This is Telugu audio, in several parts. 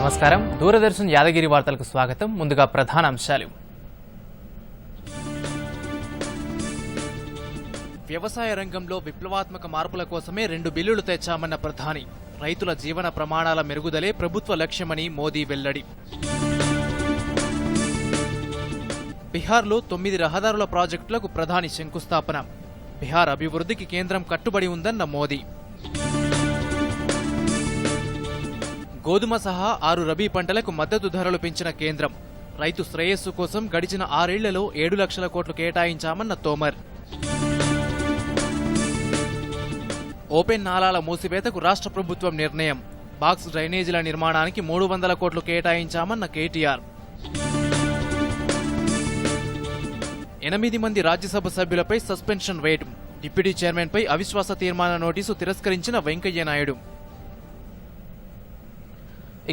నమస్కారం దూరదర్శన్ యాదగిరి వార్తలకు స్వాగతం. ముందుగా ప్రధాన అంశాలు. వ్యవసాయ రంగంలో విప్లవాత్మక మార్పుల కోసమే 2 బిల్లులు తెచ్చామన్న ప్రధాని. రైతుల జీవన ప్రమాణాల మెరుగుదలే ప్రభుత్వ లక్ష్యమని మోదీ వెల్లడి. బిహార్లో 9 రహదారుల ప్రాజెక్టులకు ప్రధాని శంకుస్థాపన. బిహార్ అభివృద్ధికి కేంద్రం కట్టుబడి ఉందన్న మోదీ. గోధుమ సహా 6 రబీ పంటలకు మద్దతు ధరలు పెంచిన కేంద్రం. రైతు శ్రేయస్సు కోసం గడిచిన 6 ఏళ్లలో 7 లక్షల కోట్లు కేటాయించామన్న తోమర్. ఓపెన్ నాలాల మూసివేతకు రాష్ట్ర ప్రభుత్వం నిర్ణయం. బాక్స్ డ్రైనేజీల నిర్మాణానికి 300 కోట్లు కేటాయించామన్న కేటీఆర్. 8 మంది రాజ్యసభ సభ్యులపై సస్పెన్షన్ వేటు. డిప్యూటీ చైర్మన్పై అవిశ్వాస తీర్మాన నోటీసు తిరస్కరించిన వెంకయ్యనాయుడు.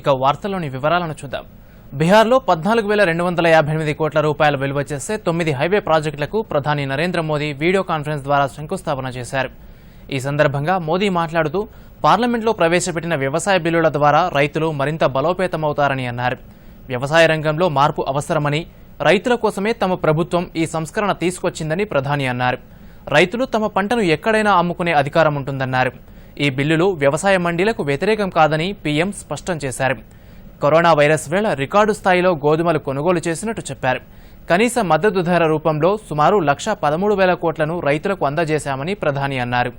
ఇక వార్తల్లోని వివరాలను చూద్దాం. బీహార్లో 14,258 కోట్ల రూపాయల విలువ చేసే 9 హైవే ప్రాజెక్టులకు ప్రధాని నరేంద్ర మోదీ వీడియో కాన్ఫరెన్స్ ద్వారా శంకుస్థాపన చేశారు. ఈ సందర్భంగా మోదీ మాట్లాడుతూ పార్లమెంట్లో ప్రవేశపెట్టిన వ్యవసాయ బిల్లుల ద్వారా రైతులు మరింత బలోపేతమవుతారని అన్నారు. వ్యవసాయ రంగంలో మార్పు అవసరమని, రైతుల కోసమే తమ ప్రభుత్వం ఈ సంస్కరణ తీసుకొచ్చిందని ప్రధాని అన్నారు. రైతులు తమ పంటను ఎక్కడైనా అమ్ముకునే అధికారం ఉంటుందన్నారు. ఈ బిల్లులు వ్యవసాయ మండీలకు వ్యతిరేకం కాదని పీఎం స్పష్టం చేశారు. కరోనా వైరస్ వేళ రికార్డు స్థాయిలో గోధుమలు కొనుగోలు చేసినట్టు చెప్పారు. కనీస మద్దతు ధర రూపంలో సుమారు 1,13,000 కోట్లను రైతులకు అందజేశామని ప్రధాని అన్నారు.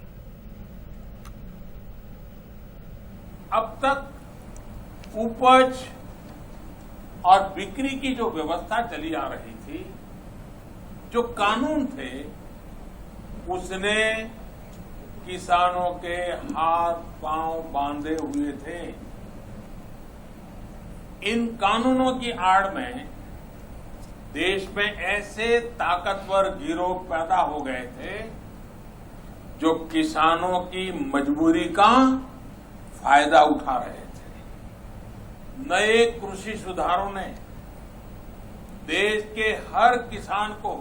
अब तक उपज और बिक्री की जो व्यवस्था चली आ रही थी, जो कानून थे, उसने किसानों के हाथ पांव बांधे हुए थे. इन कानूनों की आड़ में देश में ऐसे ताकतवर गिरोह पैदा हो गए थे जो किसानों की मजबूरी का फायदा उठा रहे थे. नए कृषि सुधारों ने देश के हर किसान को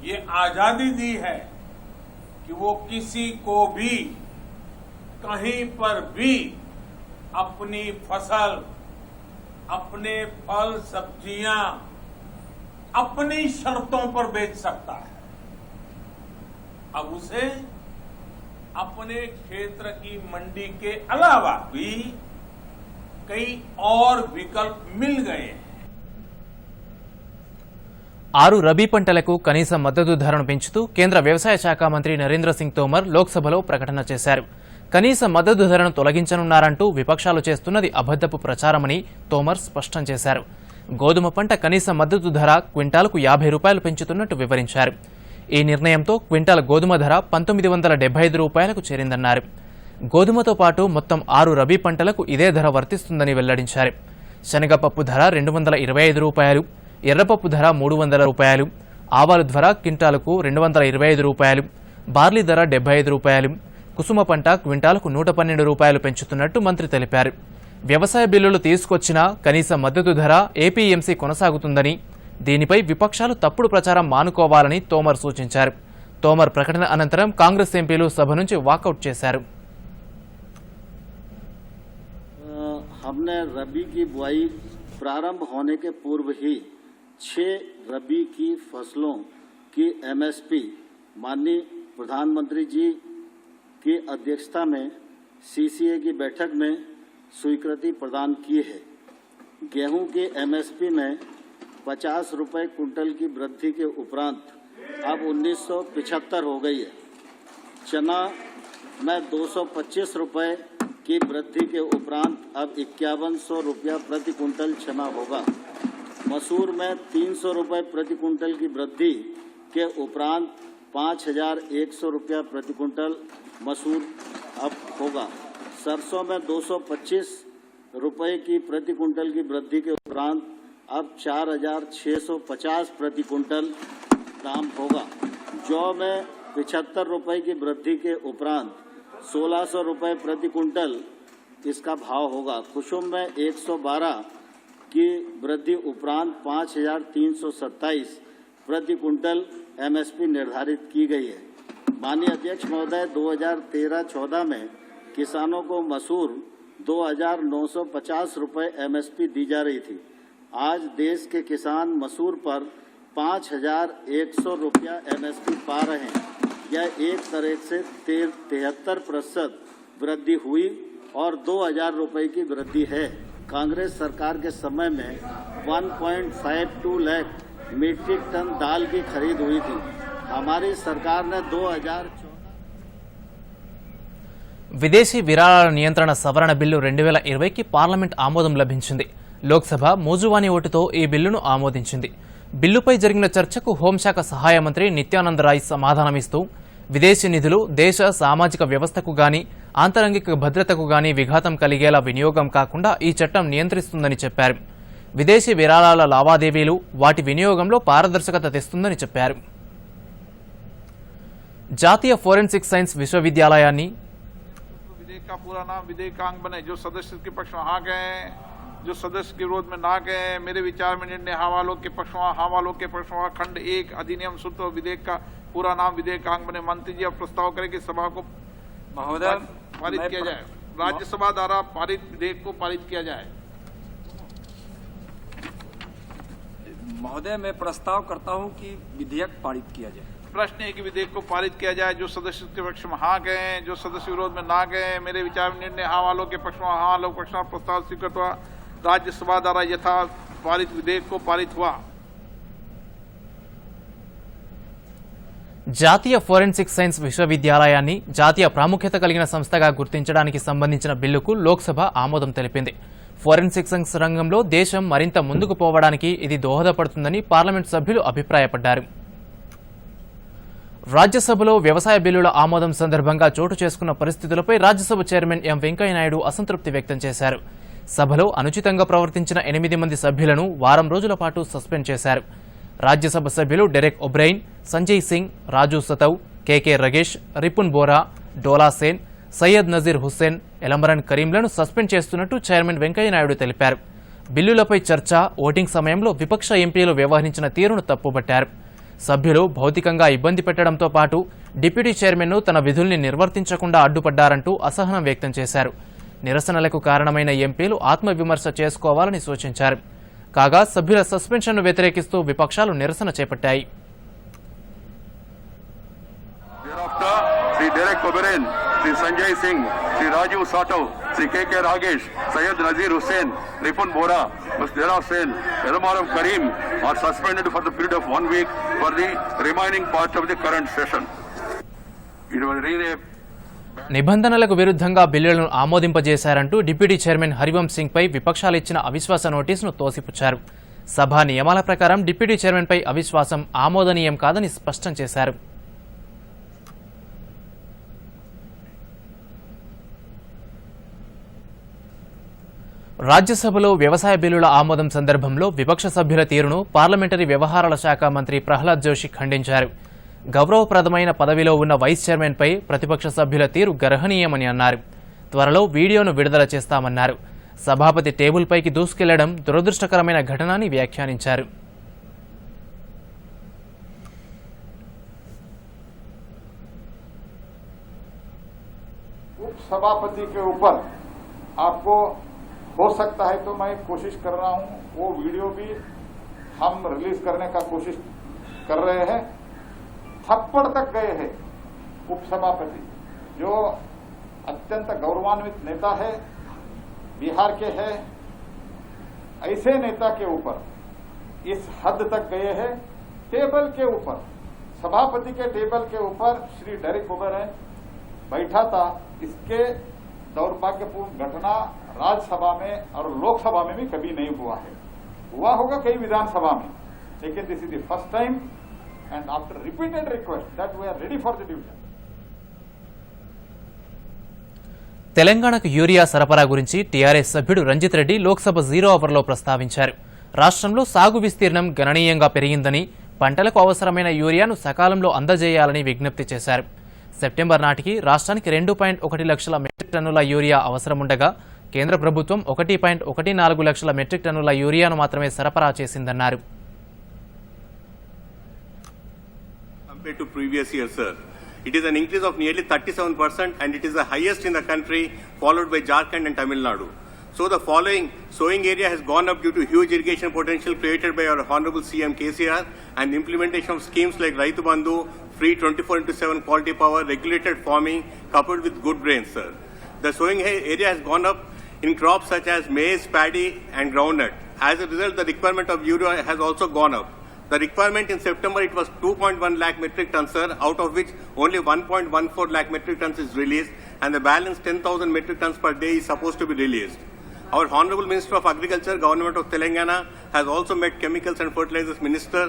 ये आजादी दी है कि वो किसी को भी कहीं पर भी अपनी फसल, अपने फल सब्जियां अपनी शर्तों पर बेच सकता है. अब उसे अपने क्षेत्र की मंडी के अलावा भी कई और विकल्प मिल गए हैं. 6 రబీ పంటలకు కనీస మద్దతు ధరను పెంచుతూ కేంద్ర వ్యవసాయ శాఖ మంత్రి నరేంద్ర సింగ్ తోమర్ లోక్సభలో ప్రకటన చేశారు. కనీస మద్దతు ధరను తొలగించనున్నారంటూ విపక్షాలు చేస్తున్నది అబద్దపు ప్రచారమని తోమర్ స్పష్టం చేశారు. గోధుమ పంట కనీస మద్దతు ధర క్వింటాలకు 50 రూపాయలు పెంచుతున్నట్టు వివరించారు. ఈ నిర్ణయంతో క్వింటాల్ గోధుమ ధర 1975 రూపాయలకు చేరిందన్నారు. గోధుమతో పాటు మొత్తం 6 రబీ పంటలకు ఇదే ధర వర్తిస్తుందని వెల్లడించారు. శనగపప్పు ధర 225 రూపాయలు, ఎర్రపప్పు ధర 300 రూపాయలు, ఆవాలు ధర క్వింటాలకు 225 రూపాయలు, బార్లీ ధర 75 రూపాయలు, కుసుమ పంట క్వింటాలకు 112 రూపాయలు పెంచుతున్నట్టు మంత్రి తెలిపారు. వ్యవసాయ బిల్లులు తీసుకొచ్చినా కనీస మద్దతు ధర ఏపీఎంసీ కొనసాగుతుందని, దీనిపై విపక్షాలు తప్పుడు ప్రచారం మానుకోవాలని తోమర్ సూచించారు. తోమర్ ప్రకటన అనంతరం కాంగ్రెస్ ఎంపీలు సభ నుంచి వాకౌట్ చేశారు. हमने रबी की बुआई प्रारंभ होने के पूर्व ही 6 रबी की फसलों की एमएसपी माननीय प्रधानमंत्री जी की अध्यक्षता में सीसीए की बैठक में स्वीकृति प्रदान की है. गेहूं की एमएसपी में 50 रुपए कुंटल की वृद्धि के उपरांत अब 1975 हो गई है. चना में 225 रुपए की वृद्धि के उपरांत अब 5100 रुपया प्रति कुंटल चना होगा. मसूर में 300 रुपए प्रति कुंटल की वृद्धि के उपरांत 5100 रुपया प्रति कुंटल मसूर अब होगा. सरसों में 225 रुपए की प्रति कुंटल की वृद्धि के उपरांत अब 4650 प्रति कुंटल दाम होगा. जौ में 75 रुपए की वृद्धि के उपरांत 1600 रुपए प्रति कुंटल इसका भाव होगा. कुसुम में 112 की वृद्धि उपरांत 5327 प्रति कुंटल एमएसपी निर्धारित की गई है. माननीय अध्यक्ष महोदय, 2013-14 में किसानों को मसूर 2,950 रुपये MSP दी जा रही थी। आज देश के किसान मसूर पर 5,100 रुपया MSP पा रहे हैं। यह एक तरह से 73% वृद्धि हुई और 2,000 रुपये की वृद्धि है। कांग्रेस सरकार के समय में 1.52 लाख मीट्रिक टन दाल की खरीद हुई थी। हमारी सरकार ने 2014 విదేశీ విరాళాల నియంత్రణ సవరణ బిల్లు 2020కి పార్లమెంట్ ఆమోదం లభించింది. లోక్సభ మోజువానీ ఓటుతో ఈ బిల్లును ఆమోదించింది. బిల్లుపై జరిగిన చర్చకు హోంశాఖ సహాయ మంత్రి నిత్యానంద రాయ్ సమాధానమిస్తూ విదేశీ నిధులు దేశ సామాజిక వ్యవస్థకు గాని ఆంతరంగిక భద్రతకు గాని విఘాతం కలిగేలా వినియోగం కాకుండా ఈ చట్టం నియంత్రిస్తుందని చెప్పారు. విదేశీ విరాళాల లావాదేవీలు వాటి వినియోగంలో పారదర్శకత తెస్తుందని చెప్పారు. జాతీయ ఫోరెన్సిక్ సైన్స్ విశ్వవిద్యాలయాన్ని विधेयक का पूरा नाम विधेयकांग बने। जो सदस्य के पक्ष में हाँ गए, जो सदस्य के विरोध में ना गए, मेरे विचार में निर्णय हाँ वालों के पक्ष में हाँ वालों के पक्ष में खंड 1 अधिनियम सूत्र विधेयक का पूरा नाम विधेयकांग बने। मंत्री जी अब प्रस्ताव करें कि सभा को महोदय पारित किया जाए, राज्यसभा द्वारा पारित विधेयक को पारित किया जाए। महोदय मैं प्रस्ताव करता हूं कि विधेयक पारित किया जाए। प्रश्न है कि विधेयक को पारित किया जाए। जो सदस्य के पक्ष में हाँ गए, जो सदस्य विरोध में ना गए, मेरे विचार में निर्णय हाँ वालों के पक्ष में हाँ वालों के पक्ष में प्रस्ताव स्वीकृत हुआ। राज्यसभा द्वारा यथा पारित विधेयक को पारित हुआ। జాతీయ ఫోరెన్సిక్ సైన్స్ విశ్వవిద్యాలయాన్ని జాతీయ ప్రాముఖ్యత కలిగిన సంస్థగా గుర్తించడానికి సంబంధించిన బిల్లుకు లోక్సభ ఆమోదం తెలిపింది. ఫోరెన్సిక్ సైన్స్ రంగంలో దేశం మరింత ముందుకు పోవడానికి ఇది దోహదపడుతుందని పార్లమెంట్ సభ్యులు అభిప్రాయపడ్డారు. రాజ్యసభలో వ్యవసాయ బిల్లుల ఆమోదం సందర్భంగా చోటు చేసుకున్న పరిస్థితులపై రాజ్యసభ చైర్మన్ ఎం వెంకయ్యనాయుడు అసంతృప్తి వ్యక్తం చేశారు. సభలో అనుచితంగా ప్రవర్తించిన 8 మంది సభ్యులను వారం రోజుల పాటు సస్పెండ్ చేశారు. రాజ్యసభ సభ్యులు డెరెక్ ఒబ్రెయిన్, సంజయ్ సింగ్, రాజు సతవ్, కేకే రగేష్, రిపున్ బోరా, డోలా సేన్, సయ్యద్ నజీర్ హుస్సేన్, ఎలమరన్ కరీంలను సస్పెండ్ చేస్తున్నట్టు చైర్మన్ వెంకయ్యనాయుడు తెలిపారు. బిల్లులపై చర్చ, ఓటింగ్ సమయంలో విపక్ష ఎంపీలు వ్యవహరించిన తీరును తప్పుబట్టారు. సభ్యులు భౌతికంగా ఇబ్బంది పెట్టడంతో పాటు డిప్యూటీ చైర్మన్ను తన విధుల్ని నిర్వర్తించకుండా అడ్డుపడ్డారంటూ అసహనం వ్యక్తం చేశారు. నిరసనలకు కారణమైన ఎంపీలు ఆత్మవిమర్శ చేసుకోవాలని సూచించారు. కాగా సభ్యుల సస్పెన్షన్ను వ్యతిరేకిస్తూ విపక్షాలు నిరసన చేపట్టాయి. श्री डेरेक ओबेरॉन, श्री संजय सिंह, श्री राजू साटव, श्री के रागेश, सैयद नजीर हुसैन, रिपुन बोरा, मुस्तेरा सेन, एलमारम करीम are suspended for the period of 1 week for the remaining part of the current session. It was really నిబంధనలకు విరుద్ధంగా బిల్లులను ఆమోదింపజేశారంటూ డిప్యూటీ చైర్మన్ హరివంశ్ సింగ్పై విపక్షాలు ఇచ్చిన అవిశ్వాస నోటీసును తోసిపుచ్చారు. సభా నియమాల ప్రకారం డిప్యూటీ చైర్మన్పై అవిశ్వాసం ఆమోదనీయం కాదని స్పష్టం చేశారు. రాజ్యసభలో వ్యవసాయ బిల్లుల ఆమోదం సందర్భంలో విపక్ష సభ్యుల తీరును పార్లమెంటరీ వ్యవహారాల శాఖ మంత్రి ప్రహ్లాద్ జోషి ఖండించారు. గౌరవప్రదమైన పదవిలో ఉన్న వైస్ చైర్మన్పై ప్రతిపక్ష సభ్యుల తీరు గర్హనీయమని అన్నారు. త్వరలో వీడియోను విడుదల చేస్తామన్నారు. సభాపతి టేబుల్పైకి దూసుకెళ్లడం దురదృష్టకరమైన ఘటన అని వ్యాఖ్యానించారు. उपसभापति के ऊपर आपको हो सकता है तो मैं कोशिश कर रहा हूं, वो वीडियो भी हम रिलीज करने का कोशिश कर रहे हैं। थप्पड़ तक गए हैं उपसभापति, जो अत्यंत गौरवान्वित नेता है, बिहार के है, ऐसे नेता के ऊपर इस हद तक गए हैं। टेबल के ऊपर, सभापति के टेबल के ऊपर श्री डेरेक ओबेरॉन बैठा था। इसके दौर्भाग्यपूर्ण घटना राज्यसभा में और लोकसभा में भी कभी नहीं हुआ है। हुआ होगा कई विधानसभा में, लेकिन this is the first time and after repeated request that we are ready for the division. తెలంగాణకు యూరియా సరఫరా గురించి టీఆర్ఎస్ సభ్యుడు రంజిత్ రెడ్డి లోక్సభ 0 అవర్లో ప్రస్తావించారు. రాష్ట్రంలో సాగు విస్తీర్ణం గణనీయంగా పెరిగిందని, పంటలకు అవసరమైన యూరియాను సకాలంలో అందజేయాలని విజ్ఞప్తి చేశారు. సెప్టెంబర్ నాటికి రాష్ట్రానికి 2.1 లక్షల మెట్రిక్ టన్నుల యూరియా అవసరముండగా కేంద్ర ప్రభుత్వం 1.14 లక్షల మెట్రిక్ టన్నుల యూరియాను మాత్రమే సరఫరా చేసిందన్నారు. Compared to previous year, sir, It is an increase of nearly 37% and it is the highest in the country, followed by Jharkhand and Tamil Nadu. So the following sowing area has gone up due to huge irrigation potential created by our Honorable CM KCR and implementation of schemes like Raitu Bandhu, free 24/7 quality power, regulated farming coupled with good rains, sir. The sowing area has gone up in crops such as maize, paddy and groundnut. As a result, the requirement of urea has also gone up. The requirement in September, it was 2.1 lakh metric tons, sir, out of which only 1.14 lakh metric tons is released and the balance 10,000 metric tons per day is supposed to be released. Our Honorable Minister of Agriculture, Government of Telangana, has also met Chemicals and Fertilizers Minister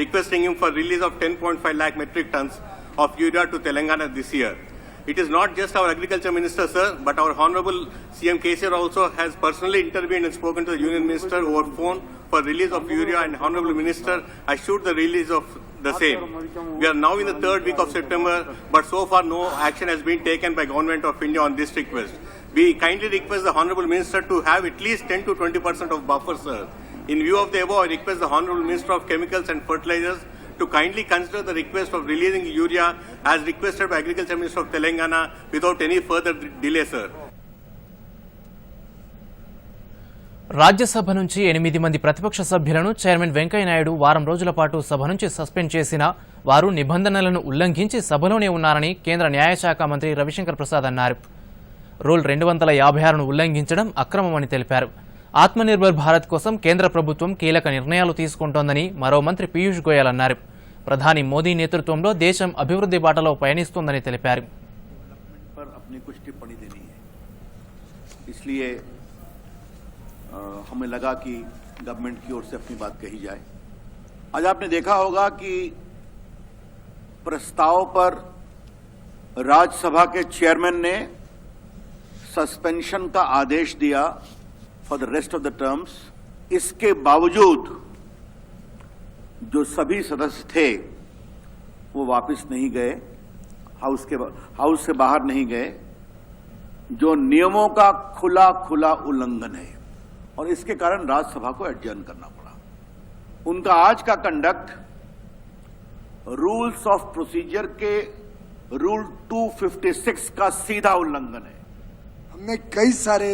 requesting him for release of 10.5 lakh metric tons of urea to Telangana this year. It is not just our Agriculture Minister, sir, but our Honorable CM KCR also has personally intervened and spoken to the Union Minister over phone for release of urea, and Honorable Minister assured the release of the same. We are now in the third week of September, but so far no action has been taken by Government of India on this request. We kindly request the Honorable Minister to have at least 10 to 20% of buffer, sir. In view of the above, I request the Honorable Minister of Chemicals and Fertilizers to kindly consider the request of releasing urea as requested by Agriculture Minister of Telangana without any further delay, sir. Rajya Sabha నుంచి 8 మంది ప్రతిపక్ష సభ్యులను చైర్మన్ వెంకయ్యనాయుడు వారం రోజుల పాటు సభ నుంచి సస్పెండ్ చేసినా వారు నిబంధనలను ఉల్లంఘించి సభలోనే ఉన్నారని కేంద్ర న్యాయశాఖ మంత్రి రవిశంకర్ ప్రసాద్ అన్నారు. రూల్ 256ను ఉల్లంఘించడం అక్రమమని తెలిపారు. ఆత్మనిర్భర్ భారత్ కోసం కేంద్ర ప్రభుత్వం కీలక నిర్ణయాలు తీసుకుంటోందని మరో మంత్రి పీయూష్ గోయల్ అన్నారు. ప్రధాని మోదీ నేతృత్వంలో దేశం అభివృద్ధి బాటలో పయనిస్తోందని తెలిపారు. हमें लगा कि गवर्नमेंट की ओर से अपनी बात कही जाए. आज आपने देखा होगा कि प्रस्ताव पर राज्यसभा के चेयरमैन ने सस्पेंशन का आदेश दिया for the rest of the terms. इसके बावजूद जो सभी सदस्य थे वो वापस नहीं गए, हाउस से बाहर नहीं गए, जो नियमों का खुला खुला उल्लंघन है और इसके कारण राज्यसभा को एडजर्न करना पड़ा. उनका आज का कंडक्ट रूल्स ऑफ प्रोसीजर के रूल 256 का सीधा उल्लंघन है. हमने कई सारे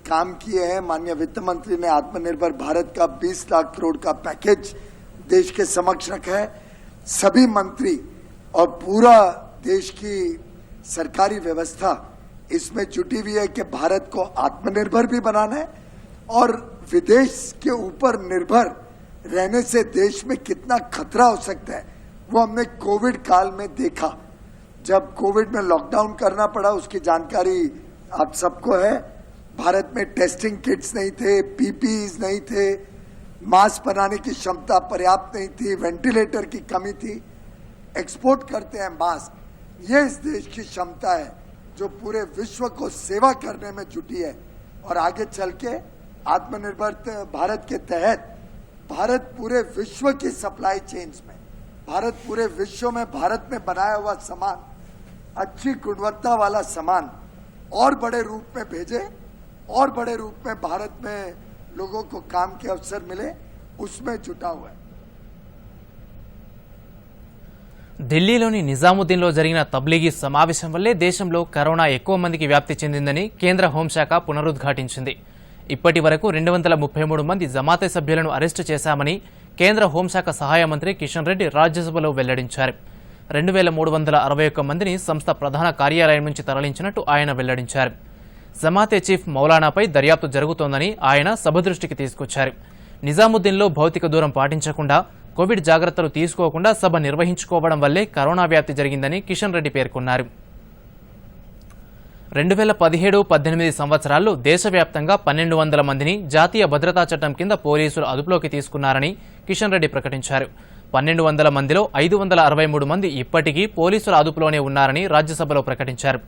काम किए हैं. माननीय वित्त मंत्री ने आत्मनिर्भर भारत का 20 लाख करोड़ का पैकेज देश के समक्ष रखा है. सभी मंत्री और पूरा देश की सरकारी व्यवस्था इसमें जुटी हुई है कि भारत को आत्मनिर्भर भी बनाना है और विदेश के ऊपर निर्भर रहने से देश में कितना खतरा हो सकता है वो हमने कोविड काल में देखा. जब कोविड में लॉकडाउन करना पड़ा उसकी जानकारी आप सबको है. भारत में टेस्टिंग किट्स नहीं थे, पीपीईज नहीं थे, मास्क बनाने की क्षमता पर्याप्त नहीं थी, वेंटिलेटर की कमी थी. एक्सपोर्ट करते हैं मास्क. ये इस देश की क्षमता है जो पूरे विश्व को सेवा करने में जुटी है और आगे चल के आत्मनिर्भर भारत के तहत भारत पूरे विश्व की सप्लाई चेन्स में, भारत पूरे विश्व में भारत में बनाया हुआ सामान, अच्छी गुणवत्ता वाला सामान और बड़े रूप में भेजे और बड़े रूप में भारत में लोगों को काम के अवसर मिले, उसमें जुटा हुआ है. ఢిల్లీలోని నిజాముద్దీన్లో జరిగిన తబ్లీగీ సమావేశం వల్లే దేశంలో కరోనా ఎక్కువ మందికి వ్యాప్తి చెందిందని కేంద్ర హోంశాఖ పునరుద్ఘాటించింది. ఇప్పటి వరకు 233 మంది జమాతే సభ్యులను అరెస్టు చేశామని కేంద్ర హోంశాఖ సహాయ మంత్రి కిషన్ రెడ్డి రాజ్యసభలో వెల్లడించారు. 2361 మందిని సంస్థ ప్రధాన కార్యాలయం నుంచి తరలించినట్టు ఆయన వెల్లడించారు. జమాతే చీఫ్ మౌలానాపై దర్యాప్తు జరుగుతోందని ఆయన సభ దృష్టికి తీసుకొచ్చారు. నిజాముద్దీన్లో భౌతిక దూరం పాటించకుండా, కోవిడ్ జాగ్రత్తలు తీసుకోకుండా సభ నిర్వహించుకోవడం వల్లే కరోనా వ్యాప్తి జరిగిందని కిషన్ రెడ్డి పేర్కొన్నారు. 2017-18 సంవత్సరాల్లో దేశవ్యాప్తంగా 1200 మందిని జాతీయ భద్రతా చట్టం కింద పోలీసులు అదుపులోకి తీసుకున్నారని కిషన్ రెడ్డి ప్రకటించారు. 1200 మందిలో 563 మంది ఇప్పటికీ పోలీసుల అదుపులోనే ఉన్నారని రాజ్యసభలో ప్రకటించారు.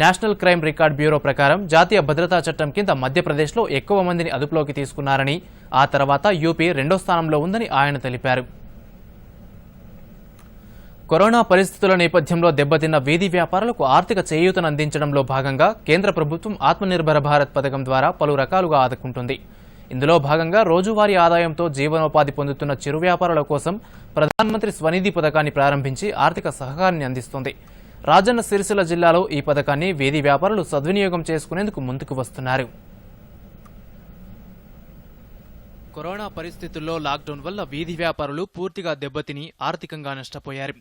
నేషనల్ క్రైమ్ రికార్డ్ బ్యూరో ప్రకారం జాతీయ భద్రతా చట్టం కింద మధ్యప్రదేశ్లో ఎక్కువ మందిని అదుపులోకి తీసుకున్నారని, ఆ తర్వాత యూపీ 2వ స్థానంలో ఉందని ఆయన తెలిపారు. కరోనా పరిస్థితుల నేపథ్యంలో దెబ్బతిన్న వీధి వ్యాపారులకు ఆర్థిక చేయూతను అందించడంలో భాగంగా కేంద్ర ప్రభుత్వం ఆత్మనిర్భర భారత్ పథకం ద్వారా పలు రకాలుగా ఆదుకుంటుంది. ఇందులో భాగంగా రోజువారీ ఆదాయంతో జీవనోపాధి పొందుతున్న చిరు వ్యాపారుల కోసం ప్రధానమంత్రి స్వనిధి పథకాన్ని ప్రారంభించి ఆర్థిక సహకారాన్ని అందిస్తుంది. రాజన్న సిరిసిల్ల జిల్లాలో ఈ పథకాన్ని వీధి వ్యాపారులు సద్వినియోగం చేసుకునేందుకు ముందుకు వస్తున్నారు. కరోనా పరిస్థితుల్లో లాక్డౌన్ వల్ల వీధి వ్యాపారులు పూర్తిగా దెబ్బతిని ఆర్థికంగా నష్టపోయారు.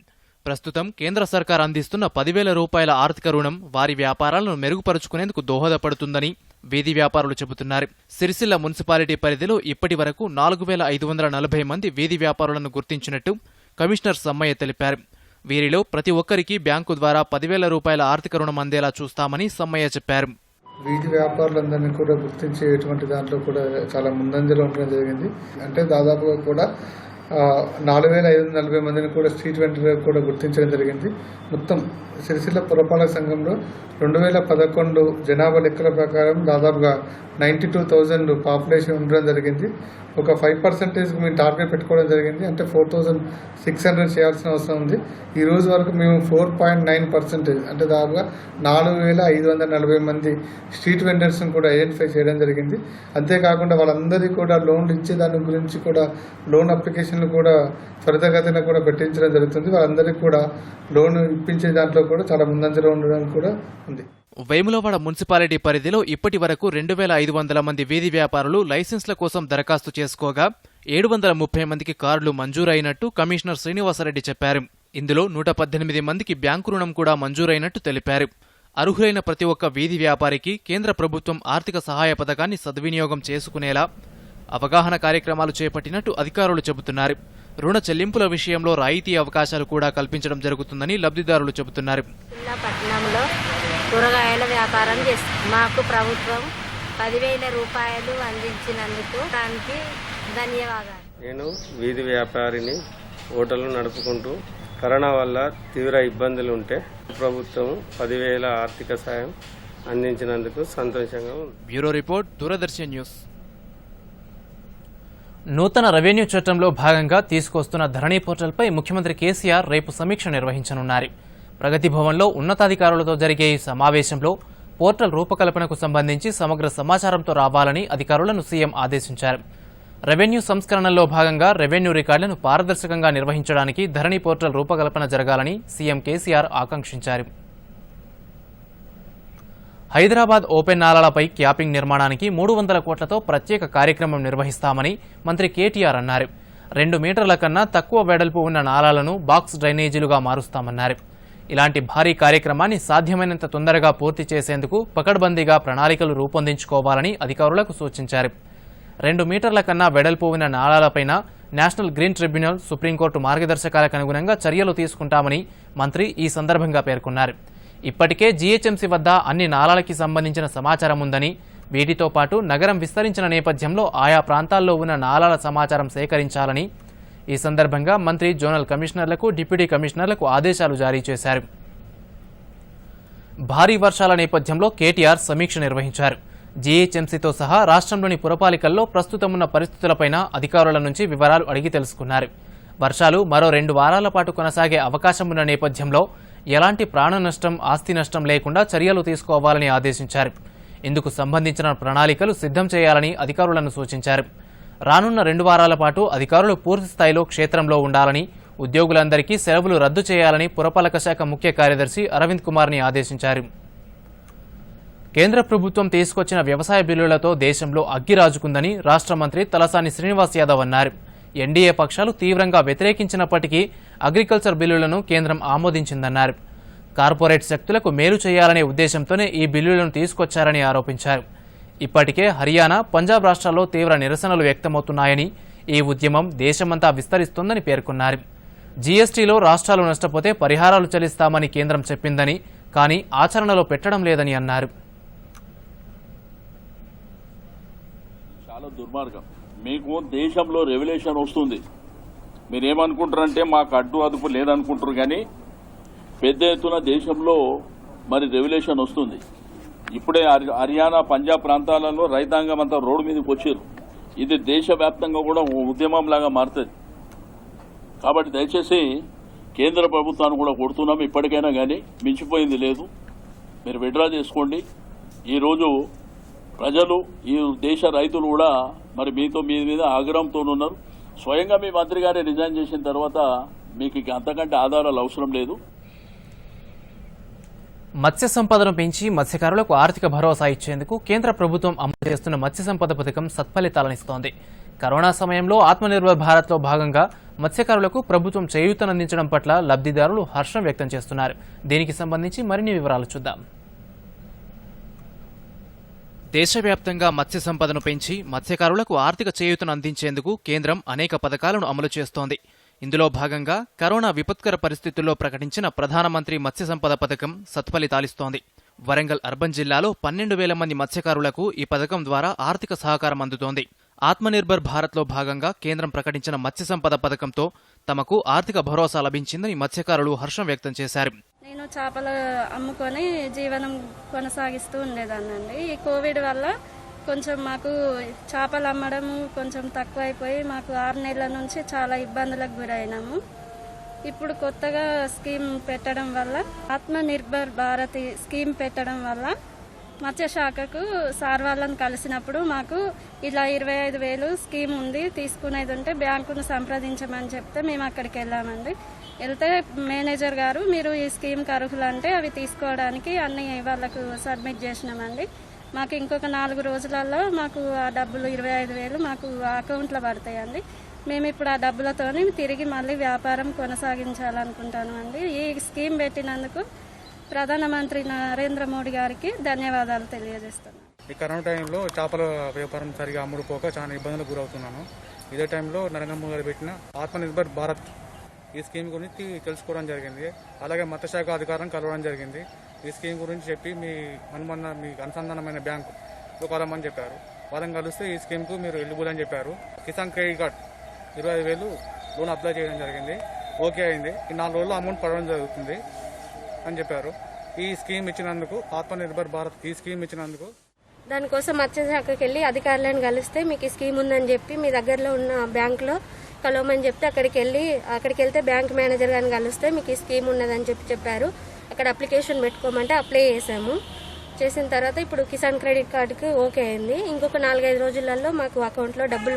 ప్రస్తుతం కేంద్ర సర్కార్ అందిస్తున్న 10,000 రూపాయల ఆర్థిక రుణం వారి వ్యాపారాలను మెరుగుపరుచుకునేందుకు దోహదపడుతుందని వీధి వ్యాపారులు చెబుతున్నారు. సిరిసిల్ల మున్సిపాలిటీ పరిధిలో ఇప్పటి వరకు 4,540 మంది వీధి వ్యాపారులను గుర్తించినట్టు కమిషనర్ సమ్మయ్య తెలిపారు. వీరిలో ప్రతి ఒక్కరికి బ్యాంకు ద్వారా 10,000 రూపాయల ఆర్థిక రుణం అందేలా చూస్తామని సమ్మయ్య చెప్పారు. వీధి వ్యాపారులందరినీ కూడా గుర్తించేటువంటి దాంట్లో కూడా చాలా ముందంజలో ఉండడం జరిగింది. అంటే దాదాపుగా కూడా 4,540 మందిని కూడా స్ట్రీట్ వెండర్గా కూడా గుర్తించడం జరిగింది. మొత్తం సిరిసిల్ల పురపాలక సంఘంలో 2011 జనాభా లెక్కల ప్రకారం దాదాపుగా 92,000 పాపులేషన్ ఉండడం జరిగింది. ఒక 5% మేము టార్గెట్ పెట్టుకోవడం జరిగింది. అంటే 4,600 చేయాల్సిన అవసరం ఉంది. ఈ రోజు వరకు మేము 4.9% అంటే దాదాపుగా 4,540 మంది స్ట్రీట్ వెండర్స్ని కూడా ఐడెంటిఫై చేయడం జరిగింది. అంతేకాకుండా వాళ్ళందరికీ కూడా లోన్లు ఇచ్చే దాని గురించి కూడా లోన్ అప్లికేషన్లు కూడా త్వరితగతిన కూడా పెట్టించడం జరుగుతుంది. వాళ్ళందరికీ కూడా లోన్ ఇప్పించే దాంట్లో కూడా చాలా ముందంజలో ఉండడం కూడా ఉంది. వేములవాడ మున్సిపాలిటీ పరిధిలో ఇప్పటి వరకు 2,500 మంది వీధి వ్యాపారులు లైసెన్స్ల కోసం దరఖాస్తు చేసుకోగా 730 మందికి కార్డులు మంజూరైనట్టు కమిషనర్ శ్రీనివాసరెడ్డి చెప్పారు. ఇందులో 118 మందికి బ్యాంకు రుణం కూడా మంజూరైనట్టు తెలిపారు. అర్హులైన ప్రతి ఒక్క వీధి వ్యాపారికి కేంద్ర ప్రభుత్వం ఆర్థిక సహాయ పథకాన్ని సద్వినియోగం చేసుకునేలా అవగాహన కార్యక్రమాలు చేపట్టినట్టు అధికారులు చెబుతున్నారు. రుణ చెల్లింపుల విషయంలో రాయితీ అవకాశాలు కూడా కల్పించడం జరుగుతుందని లబ్ధిదారులు చెబుతున్నారు. పట్టణంలో కూరగాయల వ్యాపారం చేస్తాం. మాకు ప్రభుత్వం 10,000 రూపాయలు అందించినందుకు దానికి ధన్యవాదాలు. నేను వీధి వ్యాపారిని, హోటళ్లు నడుపుకుంటూ కరోనా వల్ల తీవ్ర ఇబ్బందులు ఉంటే ప్రభుత్వం 10,000 ఆర్థిక సాయం అందించినందుకు సంతోషంగా ఉంది. Bureau report, Doordarshan news. నూతన రెవెన్యూ చట్టంలో భాగంగా తీసుకొస్తున్న ధరణి పోర్టల్పై ముఖ్యమంత్రి కేసీఆర్ రేపు సమీక్ష నిర్వహించనున్నారు. ప్రగతి భవన్లో ఉన్నతాధికారులతో జరిగే ఈ సమావేశంలో పోర్టల్ రూపకల్పనకు సంబంధించి సమగ్ర సమాచారంతో రావాలని అధికారులను సీఎం ఆదేశించారు. రెవెన్యూ సంస్కరణలో భాగంగా రెవెన్యూ రికార్డులను పారదర్శకంగా నిర్వహించడానికి ధరణి పోర్టల్ రూపకల్పన జరగాలని సీఎం కేసీఆర్ ఆకాంక్షించారు. హైదరాబాద్ ఓపెన్ నాలాలపై క్యాపింగ్ నిర్మాణానికి 300 కోట్లతో ప్రత్యేక కార్యక్రమం నిర్వహిస్తామని మంత్రి కేటీఆర్ అన్నారు. 2 మీటర్ల కన్నా తక్కువ వెడల్పు ఉన్న నాలాలను బాక్స్ డ్రైనేజీలుగా మారుస్తామన్నారు. ఇలాంటి భారీ కార్యక్రమాన్ని సాధ్యమైనంత తొందరగా పూర్తి చేసేందుకు పకడ్బందీగా ప్రణాళికలు రూపొందించుకోవాలని అధికారులకు సూచించారు. 2 మీటర్ల కన్నా వెడల్పు ఉన్న నాలాలపైన నేషనల్ గ్రీన్ ట్రిబ్యునల్, సుప్రీంకోర్టు మార్గదర్శకాలకు అనుగుణంగా చర్యలు తీసుకుంటామని మంత్రి ఈ సందర్భంగా పేర్కొన్నారు. ఇప్పటికే జీహెచ్ఎంసీ వద్ద అన్ని నాలాలకి సంబంధించిన సమాచారం ఉందని, వీటితో పాటు నగరం విస్తరించిన నేపథ్యంలో ఆయా ప్రాంతాల్లో ఉన్న నాలాల సమాచారం సేకరించాలని ఈ సందర్భంగా మంత్రి జోనల్ కమిషనర్లకు, డిప్యూటీ కమిషనర్లకు ఆదేశాలు జారీ చేశారు. భారీ వర్షాల నేపథ్యంలో కేటీఆర్ సమీక్ష నిర్వహించారు. జీహెచ్ఎంసీతో సహా రాష్ట్రంలోని పురపాలికల్లో ప్రస్తుతం ఉన్న పరిస్థితులపైన అధికారుల నుంచి వివరాలు అడిగి తెలుసుకున్నారు. వర్షాలు మరో 2 వారాల పాటు కొనసాగే అవకాశం ఉన్న నేపథ్యంలో ఎలాంటి ప్రాణ నష్టం, ఆస్తి నష్టం లేకుండా చర్యలు తీసుకోవాలని ఆదేశించారు. ఇందుకు సంబంధించిన ప్రణాళికలు సిద్ధం చేయాలని అధికారులను సూచించారు. రానున్న 2 వారాల పాటు అధికారులు పూర్తి స్థాయిలో క్షేత్రంలో ఉండాలని, ఉద్యోగులందరికీ సెలవులు రద్దు చేయాలని పురపాలక శాఖ ముఖ్య కార్యదర్శి అరవింద్ కుమార్ని ఆదేశించారు. కేంద్ర ప్రభుత్వం తీసుకొచ్చిన వ్యవసాయ బిల్లులతో దేశంలో అగ్గిరాజుకుందని రాష్ట్ర మంత్రి తలసాని శ్రీనివాస్ యాదవ్ అన్నారు. ఎన్డీఏ పక్షాలు తీవ్రంగా వ్యతిరేకించినప్పటికీ అగ్రికల్చర్ బిల్లులను కేంద్రం ఆమోదించిందన్నారు. కార్పొరేట్ శక్తులకు మేలు చేయాలనే ఉద్దేశంతోనే ఈ బిల్లులను తీసుకొచ్చారని ఆరోపించారు. ఇప్పటికే హర్యానా, పంజాబ్ రాష్ట్రాల్లో తీవ్ర నిరసనలు వ్యక్తమవుతున్నాయని, ఈ ఉద్యమం దేశమంతా విస్తరిస్తోందని పేర్కొన్నారు. జీఎస్టీలో రాష్ట్రాలు నష్టపోతే పరిహారాలు చెల్లిస్తామని కేంద్రం చెప్పిందని, కానీ ఆచరణలో పెట్టడం లేదని అన్నారు. చాలా దుర్మార్గం. మీకు దేశంలో రెవల్యూషన్ వస్తుంది, మీరేమనుకుంటారంటే మాకు అడ్డు అదుపు లేదనుకుంటారు, కానీ పెద్ద ఎత్తున దేశంలో మరి రెవల్యూషన్ వస్తుంది. ఇప్పుడే హర్యానా, పంజాబ్ ప్రాంతాలలో రైతాంగం అంతా రోడ్డు మీదకి వచ్చారు. ఇది దేశవ్యాప్తంగా కూడా ఉద్యమం లాగా మారుతుంది. కాబట్టి దయచేసి కేంద్ర ప్రభుత్వాన్ని కూడా కొడుతున్నాం. ఇప్పటికైనా కానీ మించిపోయింది లేదు, మీరు విత్డ్రా చేసుకోండి. ఈరోజు ప్రజలు, ఈ దేశ రైతులు కూడా మరి మీ మీద ఆగ్రహంతో ఉన్నారు. స్వయంగా మీ మంత్రి గారే రిజైన్ చేసిన తర్వాత మీకు అంతకంటే ఆధారాలు అవసరం లేదు. మత్స్య సంపదను పెంచి మత్స్యకారులకు ఆర్థిక భరోసా ఇచ్చేందుకు కేంద్ర ప్రభుత్వం అమలు చేస్తున్న మత్స్య సంపద పథకం సత్ఫలితాలనిస్తోంది. కరోనా సమయంలో ఆత్మనిర్భర్ భారత్లో భాగంగా మత్స్యకారులకు ప్రభుత్వం చేయూతనందించడం పట్ల లబ్ధిదారులు హర్షం వ్యక్తం చేస్తున్నారు. దీనికి సంబంధించి మరిన్ని వివరాలు చూద్దాం. దేశవ్యాప్తంగా మత్స్య సంపదను పెంచి మత్స్యకారులకు ఆర్థిక చేయూతను అందించేందుకు కేంద్రం అనేక పథకాలను అమలు చేస్తోంది. ఇందులో భాగంగా కరోనా విపత్కర పరిస్థితుల్లో ప్రకటించిన ప్రధానమంత్రి మత్స్య సంపద పథకం సత్ఫలితాలిస్తోంది. వరంగల్ అర్బన్ జిల్లాలో 12,000 మంది మత్స్యకారులకు ఈ పథకం ద్వారా ఆర్థిక సహకారం అందుతోంది. ఆత్మనిర్భర్ భారత్లో భాగంగా కేంద్రం ప్రకటించిన మత్స్య సంపద పథకంతో తమకు ఆర్థిక భరోసా లభించిందని మత్స్యకారులు హర్షం వ్యక్తం చేశారు. నేను చేపలు అమ్ముకొని జీవనం కొనసాగిస్తూ ఉండేదాన్నండి. ఈ కోవిడ్ వల్ల కొంచెం మాకు చేపలు అమ్మడం కొంచెం తక్కువైపోయి మాకు 6 నెలల నుంచి చాలా ఇబ్బందులకు గురైనాము. ఇప్పుడు కొత్తగా స్కీమ్ పెట్టడం వల్ల ఆత్మనిర్భర్ భారత్ స్కీమ్ పెట్టడం వల్ల మత్స్యశాఖకు సార్ వాళ్ళని కలిసినప్పుడు మాకు ఇలా 25,000 స్కీమ్ ఉంది, తీసుకునేది ఉంటే బ్యాంకును సంప్రదించమని చెప్తే మేము అక్కడికి వెళ్ళామండి. వెళ్తే మేనేజర్ గారు మీరు ఈ స్కీమ్కి అర్హులంటే అవి తీసుకోవడానికి అన్ని వాళ్ళకు సబ్మిట్ చేసినామండి. మాకు ఇంకొక 4 రోజులలో మాకు ఆ డబ్బులు 25,000 మాకు అకౌంట్లో పడతాయండి. మేము ఇప్పుడు ఆ డబ్బులతోని తిరిగి మళ్ళీ వ్యాపారం కొనసాగించాలనుకుంటాను అండి. ఈ స్కీమ్ పెట్టినందుకు ప్రధానమంత్రి నరేంద్ర మోడీ గారికి ధన్యవాదాలు తెలియజేస్తున్నాను. ఈ కరోనా టైంలో చేపల వ్యాపారం సరిగా అమ్ముడుపోక చాలా ఇబ్బందులకు గురవుతున్నాను. ఇదే టైంలో నరేంద్ర మోడీ గారు పెట్టిన ఆత్మనిర్భర్ భారత్ ఈ స్కీమ్ గురించి తెలుసుకోవడం జరిగింది. అలాగే మత్స్యశాఖ అధికారులను కలవడం జరిగింది. ఈ స్కీమ్ గురించి చెప్పి మీకు అనుసంధానమైన బ్యాంకు కలవమని చెప్పారు. వాళ్ళని కలిస్తే ఈ స్కీమ్కు మీరు ఎలిజిబుల్ అని చెప్పారు. Kisan credit card 25,000 loan apply చేయడం జరిగింది. ఓకే అయింది. ఈ 4 రోజుల్లో అమౌంట్ పడడం జరుగుతుంది అని చెప్పారు. ఈ స్కీమ్ ఇచ్చినందుకు ఆత్మనిర్భర్ భారత్ ఈ స్కీమ్ ఇచ్చినందుకు దానికోసం మత్స్యశాఖకి వెళ్ళి అధికారులను కలిస్తే మీకు ఈ స్కీమ్ ఉందని చెప్పి మీ దగ్గరలో ఉన్న బ్యాంకులో కలవమని చెప్తే అక్కడికి వెళ్తే బ్యాంక్ మేనేజర్ గారిని కలిస్తే మీకు ఈ స్కీమ్ ఉన్నదని చెప్పారు. అక్కడ అప్లికేషన్ పెట్టుకోమంటే అప్లై చేసాము. చేసిన తర్వాత ఇప్పుడు కిసాన్ క్రెడిట్ కార్డుకి ఓకే అయింది. ఇంకొక 4-5 రోజులలో మాకు అకౌంట్లో డబ్బులు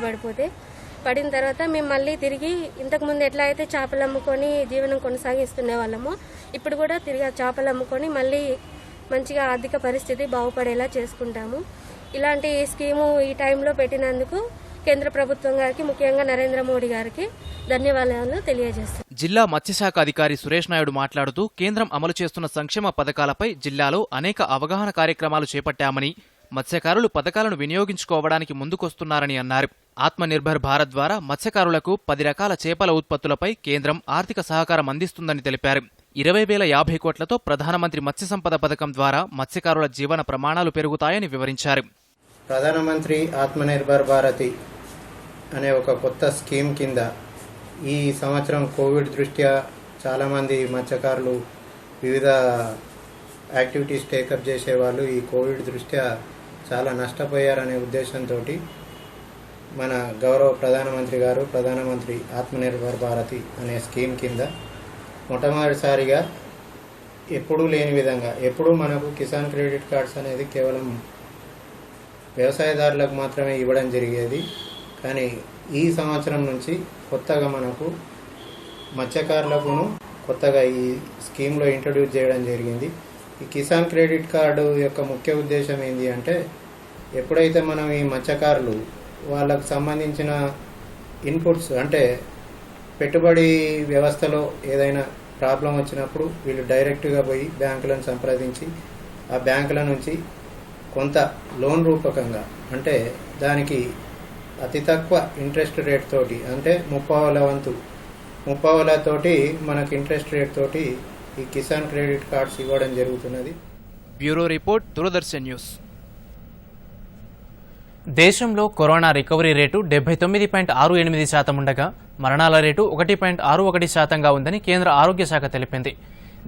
పడిన తర్వాత మేము మళ్ళీ తిరిగి ఇంతకుముందు ఎట్లా అయితే చేపలు అమ్ముకొని జీవనం కొనసాగిస్తునే వాళ్ళము ఇప్పుడు కూడా తిరిగి చేపలు అమ్ముకొని మళ్ళీ మంచిగా ఆర్థిక పరిస్థితి బాగుపడేలా చేసుకుంటాము. ఇలాంటి స్కీము ఈ టైంలో పెట్టినందుకు కేంద్ర ప్రభుత్వం గారికి ముఖ్యంగా నరేంద్ర మోడీ గారికి ధన్యవాదాలు తెలియజేస్తాను. జిల్లా మత్స్యశాఖ అధికారి సురేష్ నాయుడు మాట్లాడుతూ కేంద్రం అమలు చేస్తున్న సంక్షేమ పథకాలపై జిల్లాలో అనేక అవగాహన కార్యక్రమాలు చేపట్టామని, మత్స్యకారులు పథకాలను వినియోగించుకోవడానికి ముందుకొస్తున్నారని అన్నారు. ఆత్మనిర్భర్ భారత్ ద్వారా మత్స్యకారులకు 10 రకాల చేపల ఉత్పత్తులపై కేంద్రం ఆర్థిక సహకారం అందిస్తుందని తెలిపారు. 20,050 కోట్లతో ప్రధానమంత్రి మత్స్య సంపద పథకం ద్వారా మత్స్యకారుల జీవన ప్రమాణాలు పెరుగుతాయని వివరించారు. ప్రధానమంత్రి ఆత్మనిర్భర్ భారతి అనే ఒక కొత్త స్కీమ్ కింద ఈ సంవత్సరం కోవిడ్ దృష్ట్యా చాలామంది మత్స్యకారులు వివిధ యాక్టివిటీస్ టేకప్ చేసేవాళ్ళు ఈ కోవిడ్ దృష్ట్యా చాలా నష్టపోయారనే ఉద్దేశంతో మన గౌరవ ప్రధానమంత్రి గారు ప్రధానమంత్రి ఆత్మనిర్భర్ భారతి అనే స్కీమ్ కింద మొట్టమొదటిసారిగా ఎప్పుడూ లేని విధంగా ఎప్పుడూ మనకు కిసాన్ క్రెడిట్ కార్డ్స్ అనేది కేవలం వ్యవసాయదారులకు మాత్రమే ఇవ్వడం జరిగేది. కానీ ఈ సంవత్సరం నుంచి కొత్తగా మనకు మత్స్యకారులకును కొత్తగా ఈ స్కీమ్లో ఇంట్రడ్యూస్ చేయడం జరిగింది. ఈ కిసాన్ క్రెడిట్ కార్డు యొక్క ముఖ్య ఉద్దేశం ఏంటి అంటే ఎప్పుడైతే మనం ఈ మత్స్యకారులు వాళ్ళకు సంబంధించిన ఇన్పుట్స్ అంటే పెట్టుబడి వ్యవస్థలో ఏదైనా ప్రాబ్లం వచ్చినప్పుడు వీళ్ళు డైరెక్ట్గా పోయి బ్యాంకులను సంప్రదించి ఆ బ్యాంకుల నుంచి కొంత లోన్ రూపకంగా అంటే దానికి అతి తక్కువ ఇంట్రెస్ట్ రేట్ తోటి అంటే 30% తోటి మనకు ఇంట్రెస్ట్ రేట్ తోటి ఈ కిసాన్ క్రెడిట్ కార్డ్స్ ఇవ్వడం జరుగుతున్నది. Bureau report, Doordarshan news. దేశంలో కరోనా రికవరీ రేటు 79.68% ఉండగా మరణాల రేటు 1.61%గా ఉందని కేంద్ర ఆరోగ్య శాఖ తెలిపింది.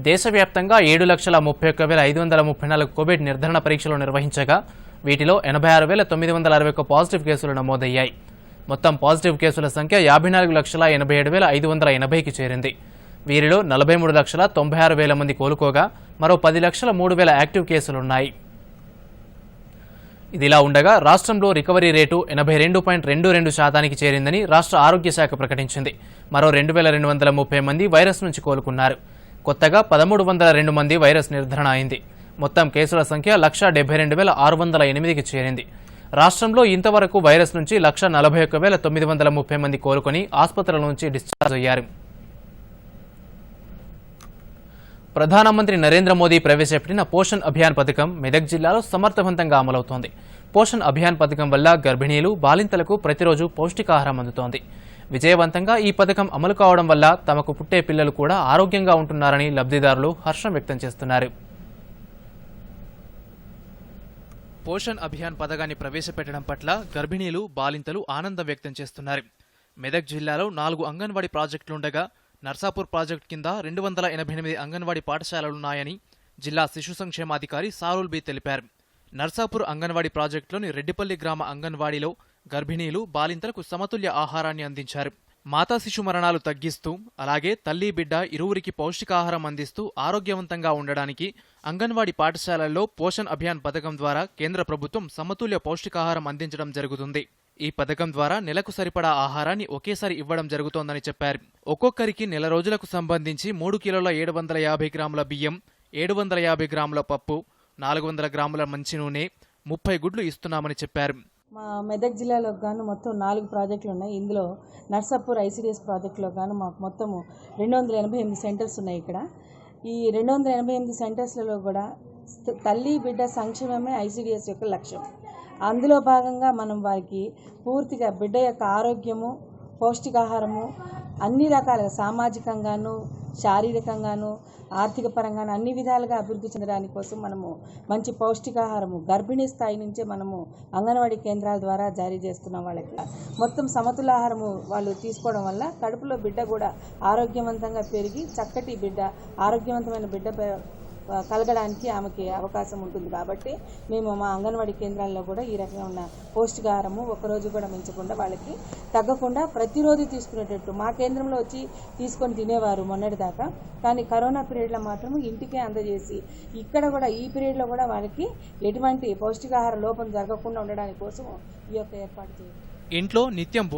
దేశవ్యాప్తంగా 7,31,534 కోవిడ్ నిర్ధారణ పరీక్షలు నిర్వహించగా వీటిలో 86,961 పాజిటివ్ కేసులు నమోదయ్యాయి. మొత్తం పాజిటివ్ కేసుల సంఖ్య 54,87,580కి చేరింది. వీరిలో 43,96,000 మంది కోలుకోగా మరో 10,03,000 యాక్టివ్ కేసులున్నాయి. ఇదిలా ఉండగా రాష్ట్రంలో రికవరీ రేటు 82.22%కి చేరిందని రాష్ట్ర ఆరోగ్య శాఖ ప్రకటించింది. మరో 2,230 మంది వైరస్ నుంచి కోలుకున్నారు. కొత్తగా 1302 మంది వైరస్ నిర్ధారణ అయింది. మొత్తం కేసుల సంఖ్య 1,72,608కి చేరింది. రాష్ట్రంలో ఇంతవరకు వైరస్ నుంచి 1,41,930 మంది కోలుకొని ఆసుపత్రుల నుంచి డిశ్చార్జ్ అయ్యారు. ప్రధానమంత్రి నరేంద్ర మోదీ ప్రవేశపెట్టిన పోషణ్ అభియాన్ పథకం మెదక్ జిల్లాలో సమర్థవంతంగా అమలవుతోంది. పోషణ్ అభియాన్ పథకం వల్ల గర్భిణీలు, బాలింతలకు ప్రతిరోజు పౌష్టికాహారం అందుతోంది. విజయవంతంగా ఈ పథకం అమలు కావడం వల్ల తమకు పుట్టే పిల్లలు కూడా ఆరోగ్యంగా ఉంటున్నారని లబ్ధిదారులు హర్షం వ్యక్తం చేస్తున్నారు. పోషణ్ అభియాన్ పథకాన్ని ప్రవేశపెట్టడం పట్ల గర్భిణీలు, బాలింతలు ఆనందం వ్యక్తం చేస్తున్నారు. మెదక్ జిల్లాలో 4 అంగన్వాడీ ప్రాజెక్టులుండగా నర్సాపూర్ ప్రాజెక్టు కింద 288 అంగన్వాడీ పాఠశాలలున్నాయని జిల్లా శిశు సంక్షేమాధికారి సారుల్ బి తెలిపారు. నర్సాపూర్ అంగన్వాడీ ప్రాజెక్టులోని రెడ్డిపల్లి గ్రామ అంగన్వాడీలో గర్భిణీలు, బాలింతలకు సమతుల్య ఆహారాన్ని అందించారు. మాతా శిశు మరణాలు తగ్గిస్తూ, అలాగే తల్లి, బిడ్డ ఇరువురికి పౌష్టికాహారం అందిస్తూ ఆరోగ్యవంతంగా ఉండడానికి అంగన్వాడీ పాఠశాలల్లో పోషణ్ అభియాన్ పథకం ద్వారా కేంద్ర ప్రభుత్వం సమతుల్య పౌష్టికాహారం అందించడం జరుగుతుంది. ఈ పథకం ద్వారా నెలకు సరిపడా ఆహారాన్ని ఒకేసారి ఇవ్వడం జరుగుతోందని చెప్పారు. ఒక్కొక్కరికి నెల రోజులకు సంబంధించి 3 కిలోల 750 గ్రాముల బియ్యం, 750 గ్రాముల పప్పు, 400 గ్రాముల మంచి నూనె, 30 గుడ్లు ఇస్తున్నామని చెప్పారు. మా మెదక్ జిల్లాలో గాను మొత్తం 4 ప్రాజెక్టులు ఉన్నాయి. ఇందులో నర్సాపూర్ ఐసిడిఎస్ ప్రాజెక్టులో గాను మాకు మొత్తము 288 సెంటర్స్ ఉన్నాయి. ఇక్కడ ఈ 288 సెంటర్స్లలో కూడా తల్లి, బిడ్డ సంక్షేమమే ఐసిడిఎస్ యొక్క లక్ష్యం. అందులో భాగంగా మనం వారికి పూర్తిగా బిడ్డ యొక్క ఆరోగ్యము, పౌష్టికాహారము అన్ని రకాలుగా సామాజికంగాను, శారీరకంగాను, ఆర్థిక పరంగాను అన్ని విధాలుగా అభివృద్ధి చెందడానికి కోసం మనము మంచి పౌష్టికాహారము గర్భిణీ స్థాయి నుంచే మనము అంగన్వాడీ కేంద్రాల ద్వారా జారీ చేస్తున్నాం. వాళ్ళకి మొత్తం సమతులాహారము వాళ్ళు తీసుకోవడం వల్ల కడుపులో బిడ్డ కూడా ఆరోగ్యవంతంగా పెరిగి చక్కటి బిడ్డ, ఆరోగ్యవంతమైన బిడ్డ కలగడానికి ఆమెకి అవకాశం ఉంటుంది. కాబట్టి మేము మా అంగన్వాడీ కేంద్రాల్లో కూడా ఈ రకంగా ఉన్న పౌష్టికాహారము ఒకరోజు కూడా మించకుండా వాళ్ళకి తగ్గకుండా ప్రతిరోజు తీసుకునేటట్టు మా కేంద్రంలో వచ్చి తీసుకొని తినేవారు మొన్నటిదాకా. కానీ కరోనా పీరియడ్లో మాత్రం ఇంటికే అందజేసి ఇక్కడ కూడా ఈ పీరియడ్లో కూడా వాళ్ళకి ఎటువంటి పౌష్టికాహార లోపం జరగకుండా ఉండడానికి కోసం ఈ యొక్క ఏర్పాటు చేయాలి. ఇంట్లో నిత్యం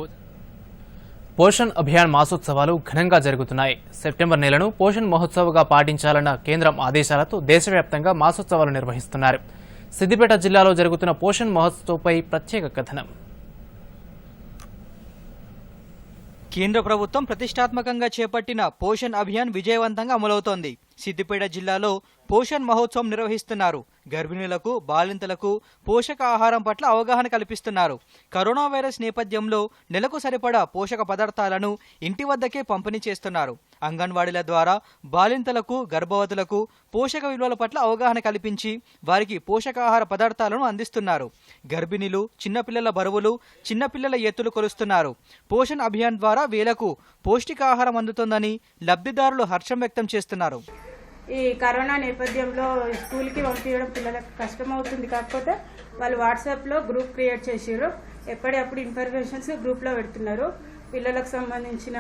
పోషణ్ అభియాన్ మాసోత్సవాలు ఘనంగా జరుగుతున్నాయి. సెప్టెంబర్ నెలను పోషణ్ మహోత్సవ్గా పాటించాలన్న కేంద్రం ఆదేశాలతో దేశవ్యాప్తంగా మాసోత్సవాలు నిర్వహిస్తున్నారు. సిద్దిపేట జిల్లాలో జరుగుతున్న పోషణ్ మహోత్సవ్పై ప్రత్యేక కథనం. కేంద్ర ప్రభుత్వం ప్రతిష్టాత్మకంగా చేపట్టిన పోషణ్ అభియాన్ విజయవంతంగా అమలవుతోంది. సిద్దిపేట జిల్లాలో పోషణ్ మహోత్సవం నిర్వహిస్తున్నారు. గర్భిణులకు, బాలింతలకు పోషకాహారం పట్ల అవగాహన కల్పిస్తున్నారు. కరోనా వైరస్ నేపథ్యంలో నెలకు సరిపడా పోషక పదార్థాలను ఇంటి వద్దకే పంపిణీ చేస్తున్నారు. అంగన్వాడీల ద్వారా బాలింతలకు, గర్భవతులకు పోషక విలువల పట్ల అవగాహన కల్పించి వారికి పోషకాహార పదార్థాలను అందిస్తున్నారు. గర్భిణీలు, చిన్నపిల్లల బరువులు, చిన్నపిల్లల ఎత్తులు కొలుస్తున్నారు. పోషణ్ అభియాన్ ద్వారా వేలకు పౌష్టికాహారం అందుతోందని లబ్ధిదారులు హర్షం వ్యక్తం చేస్తున్నారు. ఈ కరోనా నేపథ్యంలో స్కూల్కి పంపించడం పిల్లలకు కష్టమవుతుంది. కాకపోతే వాళ్ళు వాట్సాప్లో గ్రూప్ క్రియేట్ చేసారు. ఎప్పటికప్పుడు ఇన్ఫర్మేషన్స్ గ్రూప్లో పెడుతున్నారు. పిల్లలకు సంబంధించిన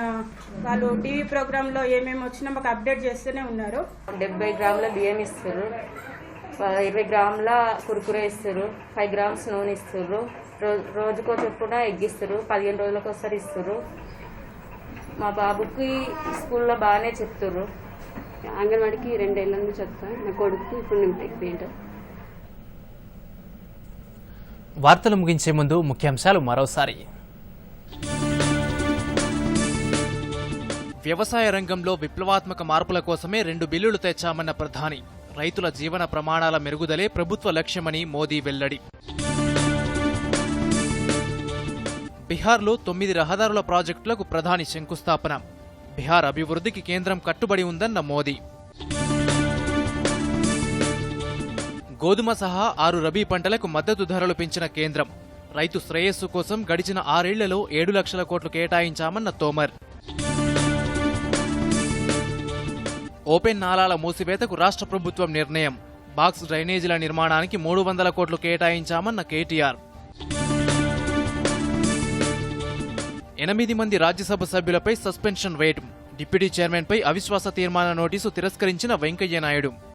వాళ్ళు టీవీ ప్రోగ్రాంలో ఏమేమి వచ్చినా మాకు అప్డేట్ చేస్తూనే ఉన్నారు. 70 గ్రాముల బియ్యం ఇస్తారు, 20 గ్రాముల కురుకురే ఇస్తారు, 5 గ్రామ్స్ నూనె ఇస్తారు, రోజుకో చొప్పున ఎగ్గిస్తారు, 15 రోజులకు ఒకసారి ఇస్తారు. మా బాబుకి స్కూల్లో బాగానే చెప్తారు. అంగన్వాడికి 2 ఏళ్ళ నుంచి చెప్తా. నా కొడుకు ఇప్పుడు నేను వార్తలు ముగించే ముందు ముఖ్యాంశాలు మరోసారి. వ్యవసాయ రంగంలో విప్లవాత్మక మార్పుల కోసమే 2 బిల్లులు తెచ్చామన్న ప్రధాని. రైతుల జీవన ప్రమాణాల మెరుగుదలే ప్రభుత్వ లక్ష్యమని మోదీ వెల్లడి. బీహార్లో 9 రహదారుల ప్రాజెక్టులకు ప్రధాని శంకుస్థాపన. బీహార్ అభివృద్ధికి కేంద్రం కట్టుబడి ఉందన్న మోదీ. గోధుమ సహా 6 రబీ పంటలకు మద్దతు ధరలు పెంచిన కేంద్రం. రైతు శ్రేయస్సు కోసం గడిచిన 6 ఏళ్లలో 7 లక్షల కోట్లు కేటాయించామన్న తోమర్. ఓపెన్ నాలాల మూసివేతకు రాష్ట్ర ప్రభుత్వం నిర్ణయం. బాక్స్ డ్రైనేజీల నిర్మాణానికి 300 కోట్లు కేటాయించామన్న కేటీఆర్. 8 మంది రాజ్యసభ సభ్యులపై సస్పెన్షన్ వేటు. డిప్యూటీ చైర్మన్పై అవిశ్వాస తీర్మాన నోటీసు తిరస్కరించిన వెంకయ్యనాయుడు.